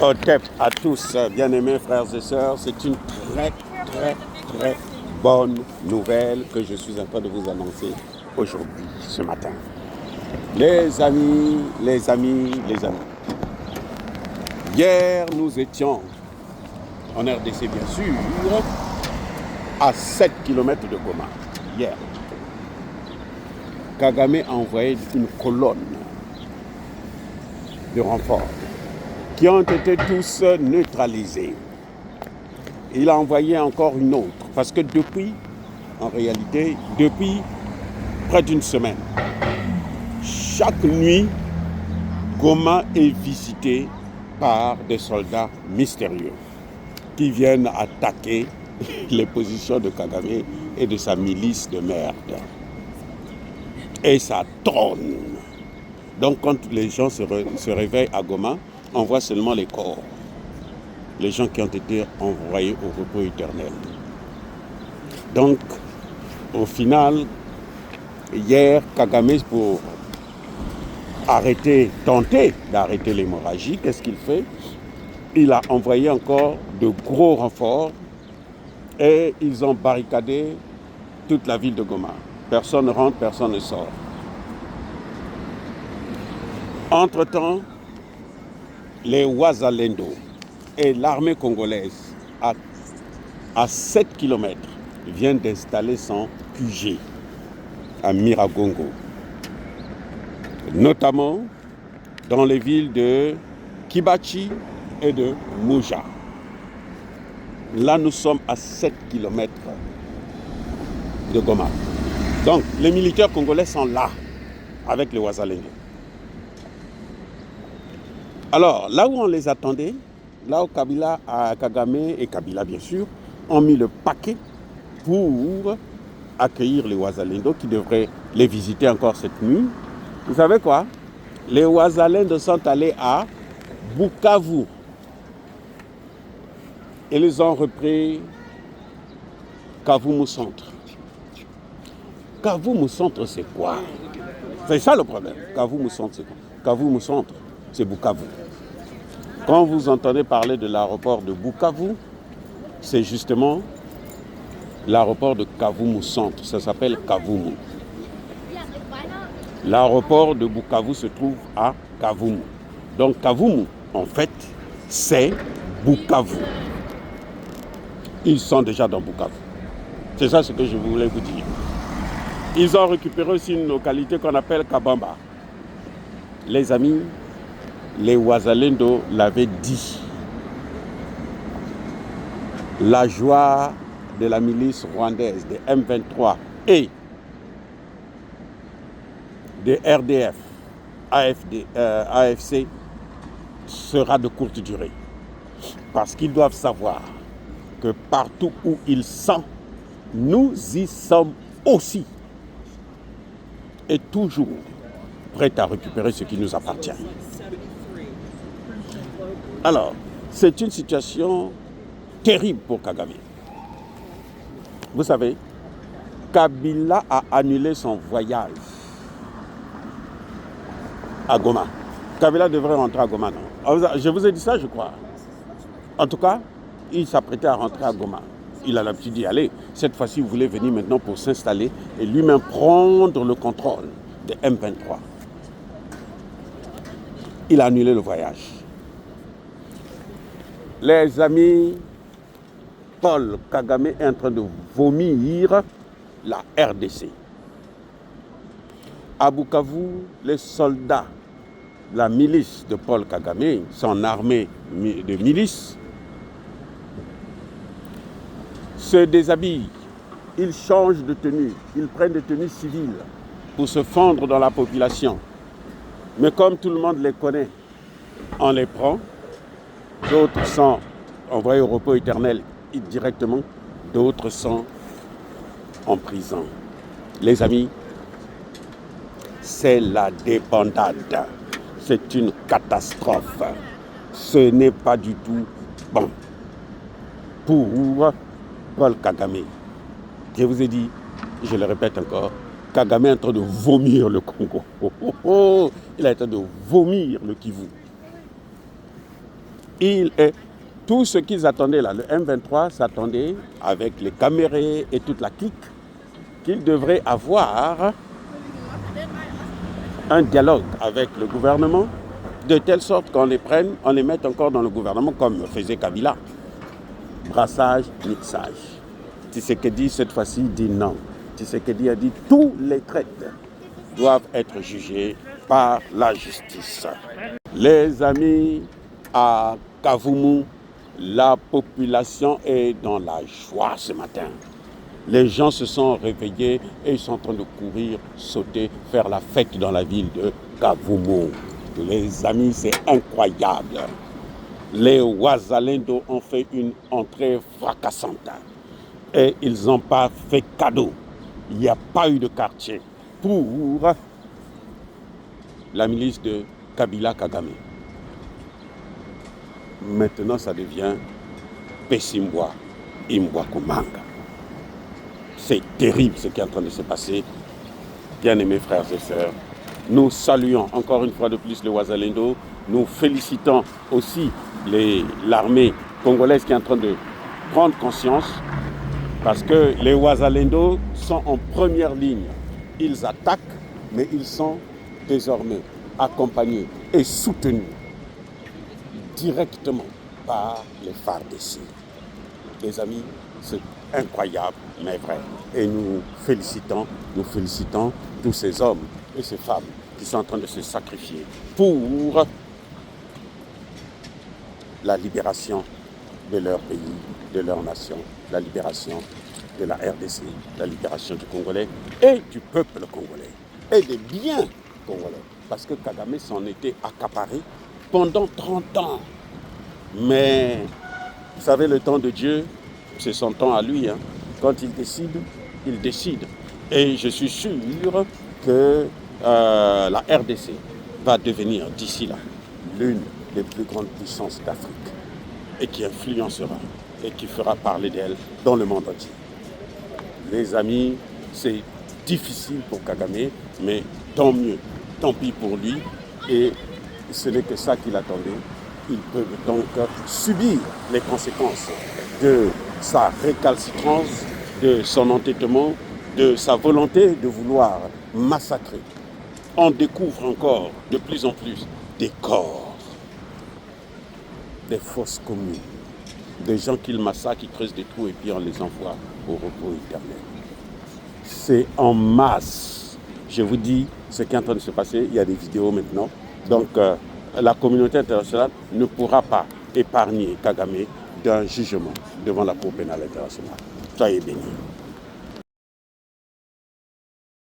Otep à tous, bien-aimés frères et sœurs, c'est une très bonne nouvelle que je suis en train de vous annoncer aujourd'hui, ce matin. Les amis, hier nous étions en RDC bien sûr, à 7 km de Goma. Hier, Kagame a envoyé une colonne de renforts qui ont été tous neutralisés. Il a envoyé encore une autre, parce que depuis près d'une semaine, chaque nuit, Goma est visité par des soldats mystérieux qui viennent attaquer les positions de Kagame et de sa milice de merde. Et ça trône. Donc quand les gens se réveillent à Goma, on voit seulement les corps. Les gens qui ont été envoyés au repos éternel. Donc, au final, hier, Kagame, pour tenter d'arrêter l'hémorragie, qu'est-ce qu'il fait? Il a envoyé encore de gros renforts et ils ont barricadé toute la ville de Goma. Personne ne rentre, personne ne sort. Entre-temps, les Wazalendo et l'armée congolaise, à 7 km, viennent d'installer son QG à Miragongo, notamment dans les villes de Kibachi et de Mouja. Là, nous sommes à 7 km de Goma. Donc, les militaires congolais sont là, avec les Wazalendo. Alors, là où on les attendait, là où Kagame et Kabila, bien sûr, ont mis le paquet pour accueillir les Wazalendo qui devraient les visiter encore cette nuit. Vous savez quoi? Les Wazalendo sont allés à Bukavu. Et ils ont repris Kavumu Centre. Kavumu Centre, c'est quoi? C'est ça le problème. Kavumu Centre, c'est quoi? Kavumu Centre, c'est Bukavu. Quand vous entendez parler de l'aéroport de Bukavu, c'est justement l'aéroport de Kavumu Centre. Ça s'appelle Kavumu. L'aéroport de Bukavu se trouve à Kavumu. Donc Kavumu, en fait, c'est Bukavu. Ils sont déjà dans Bukavu. C'est ça ce que je voulais vous dire. Ils ont récupéré aussi une localité qu'on appelle Kabamba. Les amis, les Wazalendo l'avaient dit. La joie de la milice rwandaise, des M23 et des RDF, AFC sera de courte durée. Parce qu'ils doivent savoir que partout où ils sont, nous y sommes aussi. Et toujours prêts à récupérer ce qui nous appartient. Alors, c'est une situation terrible pour Kagame. Vous savez, Kabila a annulé son voyage à Goma. Kabila devrait rentrer à Goma, non? Je vous ai dit ça, je crois. En tout cas, il s'apprêtait à rentrer à Goma. Il a l'habitude d'y aller. Cette fois-ci, il voulait venir maintenant pour s'installer et lui-même prendre le contrôle des M23. Il a annulé le voyage. Les amis, Paul Kagame est en train de vomir la RDC. À Bukavu, les soldats, la milice de Paul Kagame, son armée de milice, se déshabillent, ils changent de tenue, ils prennent des tenues civiles pour se fondre dans la population. Mais comme tout le monde les connaît, on les prend, d'autres sont envoyés au repos éternel directement, d'autres sont en prison. Les amis, c'est la débandade, c'est une catastrophe. Ce n'est pas du tout bon pour Paul Kagame. Je vous ai dit, je le répète encore, Kagame est en train de vomir le Congo. Il est en train de vomir le Kivu. Tout ce qu'ils attendaient là, le M23 s'attendait avec les Camérés et toute la clique qu'il devrait avoir un dialogue avec le gouvernement de telle sorte qu'on les prenne, on les mette encore dans le gouvernement comme faisait Kabila. Brassage, mixage. Tshisekedi cette fois-ci dit non. Tshisekedi a dit tous les traites doivent être jugés par la justice. Les amis, à Kavumu, la population est dans la joie ce matin. Les gens se sont réveillés et ils sont en train de courir, sauter, faire la fête dans la ville de Kavumu. Les amis, c'est incroyable. Les Wazalendo ont fait une entrée fracassante. Et ils n'ont pas fait cadeau. Il n'y a pas eu de quartier pour la milice de Kabila Kagame. Maintenant, ça devient Pessimboa, Imbwa Komanga. C'est terrible ce qui est en train de se passer. Bien-aimés frères et sœurs, nous saluons encore une fois de plus le Wazalendo. Nous félicitons aussi l'armée congolaise qui est en train de prendre conscience parce que les Wazalendo sont en première ligne. Ils attaquent, mais ils sont désormais accompagnés et soutenus directement par les FARDC. Les amis, c'est incroyable, mais vrai. Et nous félicitons tous ces hommes et ces femmes qui sont en train de se sacrifier pour la libération de leur pays, de leur nation, la libération de la RDC, la libération du Congolais et du peuple congolais et des biens congolais. Parce que Kagame s'en était accaparé pendant 30 ans. Mais vous savez, le temps de Dieu, c'est son temps à lui. Quand il décide, il décide. Et je suis sûr que la RDC va devenir d'ici là l'une des plus grandes puissances d'Afrique et qui influencera et qui fera parler d'elle dans le monde entier. Les amis, c'est difficile pour Kagame, mais tant mieux, tant pis pour lui. Et ce n'est que ça qu'il attendait. Il peut donc subir les conséquences de sa récalcitrance, de son entêtement, de sa volonté de vouloir massacrer. On découvre encore de plus en plus des corps, des fosses communes, des gens qu'il massacre, qui creusent des trous et puis on les envoie au repos éternel. C'est en masse. Je vous dis ce qui est en train de se passer. Il y a des vidéos maintenant. Donc la communauté internationale ne pourra pas épargner Kagame d'un jugement devant la Cour pénale internationale. Soyez bénis.